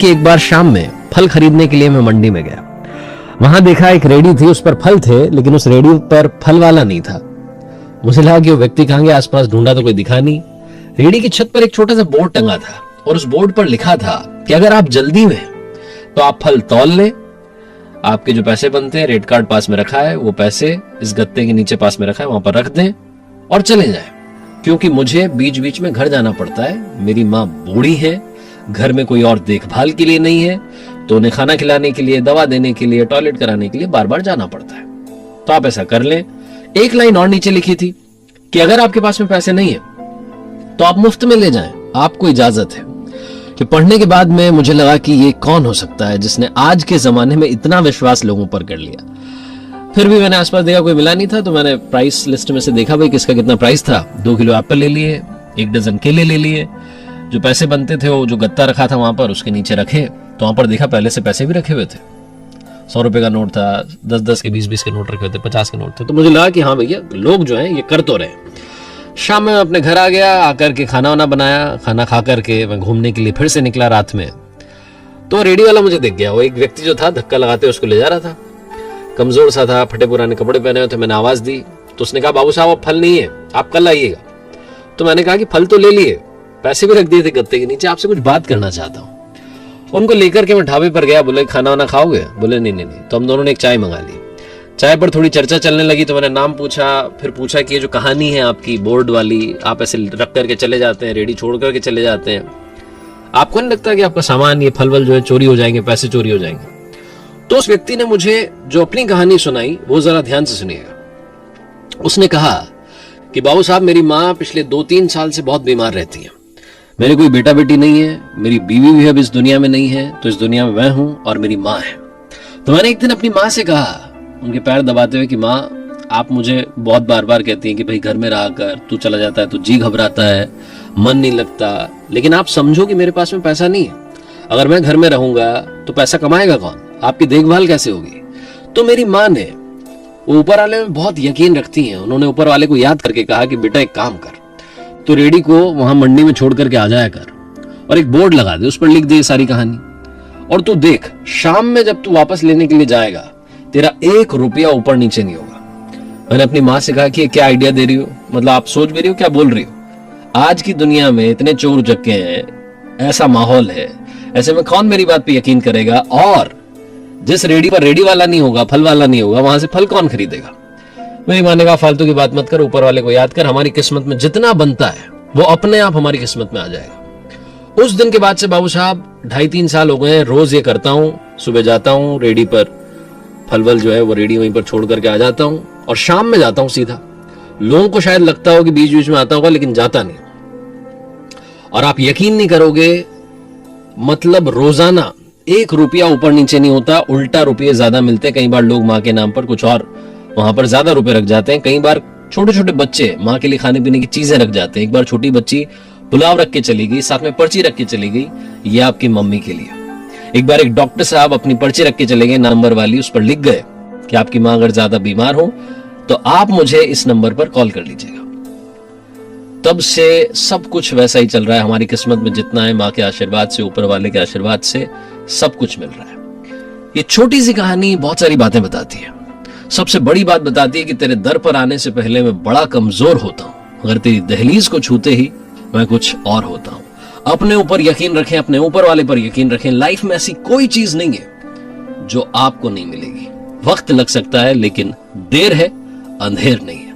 कि एक बार शाम में फल खरीदने के लिए मैं मंडी में गया। वहां देखा एक रेडी थी, उस पर फल थे, लेकिन उस रेडी पर फल वाला नहीं था। मुझे लगा कि वो व्यक्ति कहां गया, आसपास ढूंढा तो कोई दिखा नहीं। रेडी की छत पर एक छोटा सा बोर्ड टंगा था और उस बोर्ड पर लिखा था कि अगर आप जल्दी में तो आप फल तौल लें, आपके जो पैसे बनते हैं, रेट कार्ड पास में रखा है, वो पैसे इस गत्ते के नीचे पास में रखा है, वहां पर रख दें और चले जाएं, क्योंकि मुझे बीच बीच में घर जाना पड़ता है। मेरी माँ बूढ़ी है, घर में कोई और देखभाल के लिए नहीं है, तो उन्हें खाना खिलाने के लिए, दवा देने के लिए, टॉयलेट कराने के लिए बार बार जाना पड़ता है। तो आप ऐसा कर लें। एक लाइन और नीचे लिखी थी कि अगर आपके पास में पैसे नहीं है तो आप मुफ्त में ले जाएं, आपको इजाजत है। कि पढ़ने के बाद में मुझे लगा कि ये कौन हो सकता है जिसने आज के जमाने में इतना विश्वास लोगों पर कर लिया। फिर भी मैंने आसपास देखा, कोई मिला नहीं था, तो मैंने प्राइस लिस्ट में से देखा भाई किसका कितना प्राइस था। 2 किलो एप्पल ले लिए, 1 डजन केले ले लिए। जो पैसे बनते थे वो जो गत्ता रखा था वहां पर, उसके नीचे रखे, तो वहां पर देखा पहले से पैसे भी रखे हुए थे। 100 रुपए का नोट था, 10-10 के, 20-20 के नोट रखे हुए थे, 50 के नोट थे। तो मुझे लगा कि हाँ भैया, लोग जो हैं ये कर तो रहे। शाम में मैं अपने घर आ गया, आकर के खाना वाना बनाया। खाना खा करके मैं घूमने के लिए फिर से निकला रात में। तो रेडी वाला मुझे दिख गया। वो एक व्यक्ति जो था धक्का लगाते उसको ले जा रहा था, कमजोर सा था, फटे पुराने कपड़े पहने हुए थे। मैंने आवाज दी तो उसने कहा, बाबू साहब अब फल नहीं है, आप कल आइएगा। तो मैंने कहा कि फल तो ले लिए, पैसे भी रख दिए थे गत्ते के नीचे, आपसे कुछ बात करना चाहता हूँ। उनको लेकर के मैं ढाबे पर गया। बोले खाना वाना खाओगे? बोले नहीं। तो हम दोनों ने एक चाय मंगा ली। चाय पर थोड़ी चर्चा चलने लगी, तो मैंने नाम पूछा। फिर पूछा कि ये जो कहानी है आपकी बोर्ड वाली, आप ऐसे रख करके चले जाते हैं, रेडी छोड़ करके चले जाते हैं, आपको नहीं लगता कि आपका सामान, ये फल वल जो है चोरी हो जाएंगे, पैसे चोरी हो जाएंगे? तो उस व्यक्ति ने मुझे जो अपनी कहानी सुनाई वो जरा ध्यान से सुनिएगा। उसने कहा कि बाबू साहब, मेरी माँ पिछले 2-3 साल से बहुत बीमार रहती है। मेरे कोई बेटा बेटी नहीं है, मेरी बीवी भी अब इस दुनिया में नहीं है, तो इस दुनिया में मैं हूं और मेरी माँ है। तो मैंने एक दिन अपनी माँ से कहा, उनके पैर दबाते हुए, कि माँ, आप मुझे बहुत बार बार कहती हैं कि भाई घर में रहा कर, तू चला जाता है तो जी घबराता है, मन नहीं लगता, लेकिन आप समझो कि मेरे पास में पैसा नहीं है। अगर मैं घर में रहूंगा तो पैसा कमाएगा कौन, आपकी देखभाल कैसे होगी? तो मेरी माँ ने, वो ऊपर वाले में बहुत यकीन रखती हैं, उन्होंने ऊपर वाले को याद करके कहा कि बेटा एक काम कर, तो रेडी को वहां मंडी में छोड़ करके आ जाया कर और एक बोर्ड लगा दे, उस पर लिख दे सारी कहानी, और तू देख शाम में जब तू वापस लेने के लिए जाएगा, तेरा 1 रुपया ऊपर नीचे नहीं होगा। मैंने अपनी माँ से कहा कि क्या आइडिया दे रही हो, मतलब आप सोच भी रही हो, क्या बोल रही हो? आज की दुनिया में इतने चोर उचक्के हैं, ऐसा माहौल है, ऐसे में कौन मेरी बात पे यकीन करेगा? और जिस रेडी पर रेडी वाला नहीं होगा, फल वाला नहीं होगा, वहां से फल कौन खरीदेगा? मेरी माँ ने कहा, फालतू की बात मत कर, ऊपर वाले को याद कर, हमारी किस्मत में जितना बनता है वो अपने आप हमारी किस्मत में आ जाएगा। उस दिन के बाद से बाबू साहब 2.5-3 साल हो गए हैं, रोज ये करता हूँ। सुबह जाता हूँ रेडी पर, फलवल जो है वो रेडी वहीं पर छोड़ करके आ जाता हूँ, और शाम में जाता हूँ सीधा। लोगों को शायद लगता हो कि बीच बीच में आता होगा, लेकिन जाता नहीं। और आप यकीन नहीं करोगे, मतलब रोजाना 1 रुपया ऊपर नीचे नहीं होता, उल्टा रुपये ज्यादा मिलते। कई बार लोग माँ के नाम पर कुछ और वहां पर ज्यादा रुपए रख जाते हैं। कई बार छोटे छोटे बच्चे माँ के लिए खाने पीने की चीजें रख जाते हैं। एक बार छोटी बच्ची पुलाव रख के चली गई, साथ में पर्ची रख के चली गई, ये आपकी मम्मी के लिए। एक बार एक डॉक्टर साहब अपनी पर्ची रख के चले गए, नंबर वाली, उस पर लिख गए कि आपकी माँ अगर ज्यादा बीमार हो तो आप मुझे इस नंबर पर कॉल कर लीजिएगा। तब से सब कुछ वैसा ही चल रहा है। हमारी किस्मत में जितना है, माँ के आशीर्वाद से, ऊपर वाले के आशीर्वाद से सब कुछ मिल रहा है। ये छोटी सी कहानी बहुत सारी बातें बताती है। सबसे बड़ी बात बताती है कि तेरे दर पर आने से पहले मैं बड़ा कमजोर होता हूं, अगर तेरी दहलीज को छूते ही मैं कुछ और होता हूं। अपने ऊपर यकीन रखें, अपने ऊपर वाले पर यकीन रखें। लाइफ में ऐसी कोई चीज नहीं है जो आपको नहीं मिलेगी। वक्त लग सकता है, लेकिन देर है, अंधेर नहीं है।